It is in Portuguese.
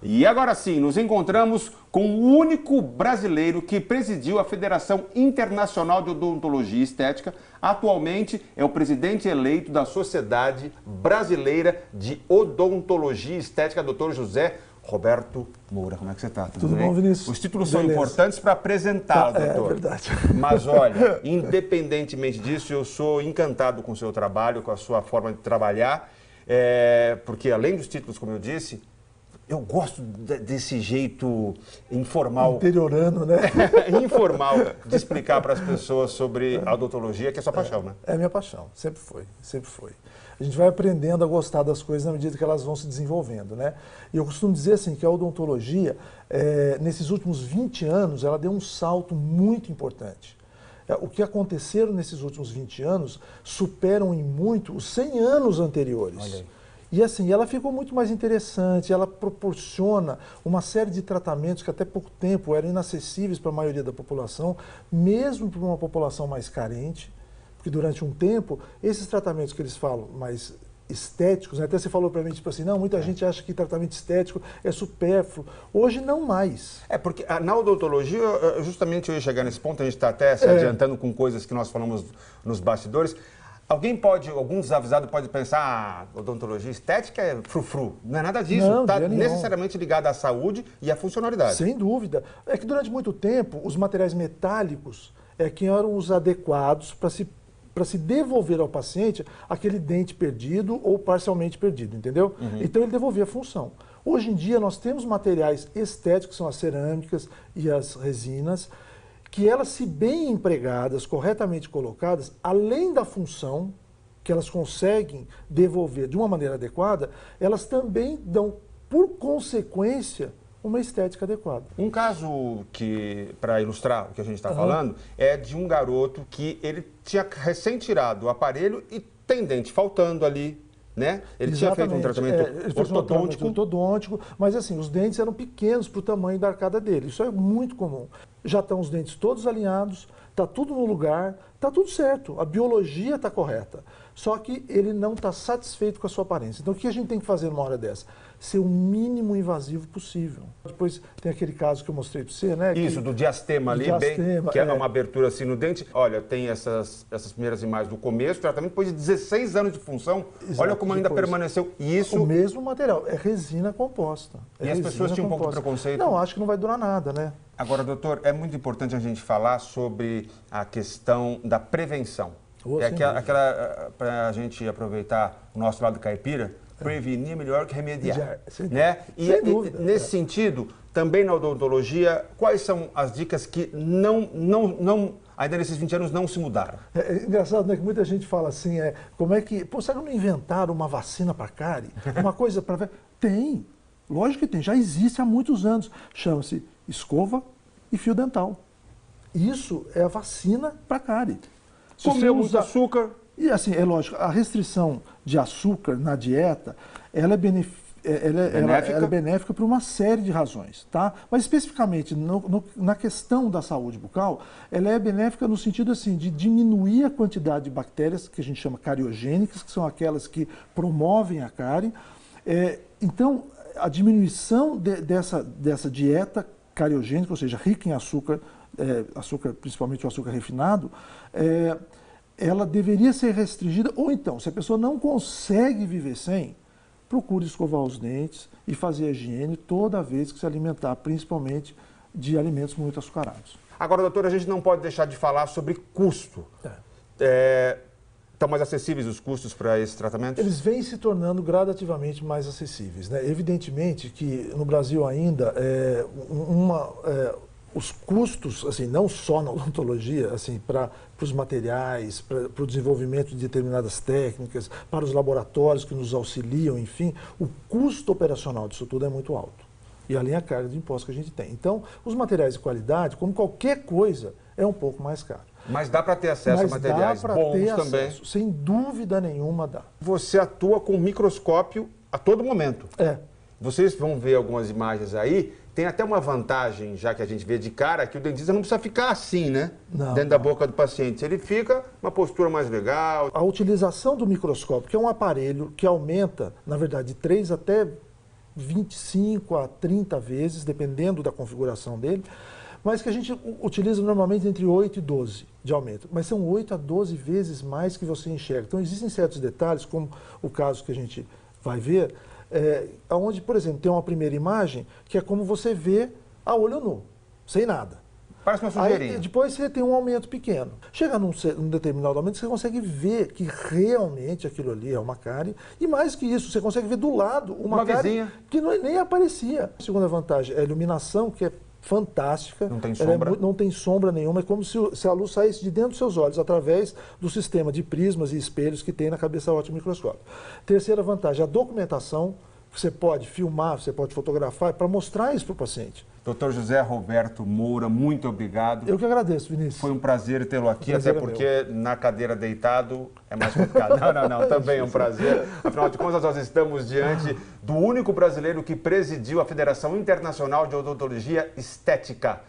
E agora sim, nos encontramos com o único brasileiro que presidiu a Federação Internacional de Odontologia e Estética. Atualmente é o presidente eleito da Sociedade Brasileira de Odontologia e Estética, Dr. José Roberto Moura. Como é que você está? Tudo bem, Vinícius? Os títulos são importantes para apresentá-lo, doutor. É verdade. Mas olha, independentemente disso, eu sou encantado com o seu trabalho, com a sua forma de trabalhar, porque além dos títulos, como eu disse, eu gosto desse jeito informal. Interiorano, né? Informal de explicar para as pessoas sobre a odontologia, que é sua paixão, né? É minha paixão, sempre foi, sempre foi. A gente vai aprendendo a gostar das coisas na medida que elas vão se desenvolvendo, né? E eu costumo dizer assim que a odontologia, nesses últimos 20 anos, ela deu um salto muito importante. O que aconteceram nesses últimos 20 anos superam em muito os 100 anos anteriores. Olha aí. E assim, ela ficou muito mais interessante, ela proporciona uma série de tratamentos que até pouco tempo eram inacessíveis para a maioria da população, mesmo para uma população mais carente, porque durante um tempo, esses tratamentos que eles falam mais estéticos, né? Até você falou para mim, tipo assim, não, muita gente acha que tratamento estético é supérfluo. Hoje não mais. Porque na odontologia, justamente eu ia chegar nesse ponto, a gente está até se adiantando com coisas que nós falamos nos bastidores. Algum desavisado pode pensar, odontologia estética é frufru. Não é nada disso. Está necessariamente ligado à saúde e à funcionalidade. Sem dúvida. É que durante muito tempo, os materiais metálicos que eram os adequados para se devolver ao paciente aquele dente perdido ou parcialmente perdido, entendeu? Uhum. Então ele devolvia a função. Hoje em dia nós temos materiais estéticos, que são as cerâmicas e as resinas, que elas, se bem empregadas, corretamente colocadas, além da função que elas conseguem devolver de uma maneira adequada, elas também dão, por consequência, uma estética adequada. Um caso que, para ilustrar o que a gente está falando, é de um garoto que ele tinha recém tirado o aparelho e tem dente faltando ali, né? Ele tinha feito um tratamento ortodôntico, mas assim, os dentes eram pequenos para o tamanho da arcada dele. Isso é muito comum. Já estão os dentes todos alinhados, está tudo no lugar, está tudo certo, a biologia está correta. Só que ele não está satisfeito com a sua aparência. Então o que a gente tem que fazer numa hora dessa? Ser o mínimo invasivo possível. Depois tem aquele caso que eu mostrei para você, né? Isso, do diastema ali, que é uma abertura assim no dente. Olha, tem essas primeiras imagens do começo, o tratamento depois de 16 anos de função. Exato, olha como ainda permaneceu. Isso... O mesmo material, é resina composta. E as pessoas tinham um pouco de preconceito? Não, acho que não vai durar nada, né? Agora, doutor, é muito importante a gente falar sobre a questão da prevenção. Para a gente aproveitar o nosso lado caipira, prevenir é melhor que remediar. Né? E nesse sentido, também na odontologia, quais são as dicas que ainda nesses 20 anos não se mudaram? É engraçado, né, que muita gente fala assim, como é que... Pô, será que não inventaram uma vacina para cárie? Uma coisa para... Tem, lógico que tem, já existe há muitos anos. Chama-se escova e fio dental. Isso é a vacina para cárie. Comeu muito açúcar. E assim, é lógico, a restrição de açúcar na dieta, ela é benéfica por uma série de razões, tá? Mas especificamente na questão da saúde bucal, ela é benéfica no sentido assim, de diminuir a quantidade de bactérias, que a gente chama cariogênicas, que são aquelas que promovem a cárie. Então, a diminuição dessa dieta cariogênica, ou seja, rica em açúcar, principalmente o açúcar refinado, ela deveria ser restringida, ou então, se a pessoa não consegue viver sem, procure escovar os dentes e fazer a higiene toda vez que se alimentar, principalmente de alimentos muito açucarados. Agora, doutor, a gente não pode deixar de falar sobre custo. Estão mais acessíveis os custos para esse tratamento? Eles vêm se tornando gradativamente mais acessíveis, né? Evidentemente que no Brasil ainda os custos, assim, não só na odontologia, assim, para os materiais, para o desenvolvimento de determinadas técnicas, para os laboratórios que nos auxiliam, enfim, o custo operacional disso tudo é muito alto. E além a carga de impostos que a gente tem. Então, os materiais de qualidade, como qualquer coisa, é um pouco mais caro. Mas dá para ter acesso a materiais bons também? Sem dúvida nenhuma dá. Você atua com microscópio a todo momento. Vocês vão ver algumas imagens aí. Tem até uma vantagem, já que a gente vê de cara, que o dentista não precisa ficar assim, né? Dentro da boca do paciente. Ele fica uma postura mais legal. A utilização do microscópio, que é um aparelho que aumenta, na verdade, de 3 até 25 a 30 vezes, dependendo da configuração dele, mas que a gente utiliza normalmente entre 8 e 12 de aumento. Mas são 8 a 12 vezes mais que você enxerga. Então existem certos detalhes, como o caso que a gente vai ver, onde, por exemplo, tem uma primeira imagem que é como você vê a olho nu, sem nada. Parece uma sujeirinha. Aí, depois você tem um aumento pequeno. Chega num determinado aumento, você consegue ver que realmente aquilo ali é uma cárie. E mais que isso, você consegue ver do lado uma cárie vizinha que nem aparecia. A segunda vantagem é a iluminação, que é fantástica. Não tem sombra. Não tem sombra nenhuma. É como se a luz saísse de dentro dos seus olhos, através do sistema de prismas e espelhos que tem na cabeça ótica microscópio. Terceira vantagem, a documentação. Você pode filmar, você pode fotografar para mostrar isso para o paciente. Dr. José Roberto Moura, muito obrigado. Eu que agradeço, Vinícius. Foi um prazer tê-lo aqui, até porque na cadeira deitado é mais complicado. Não, também é um prazer. Afinal de contas, nós estamos diante do único brasileiro que presidiu a Federação Internacional de Odontologia Estética.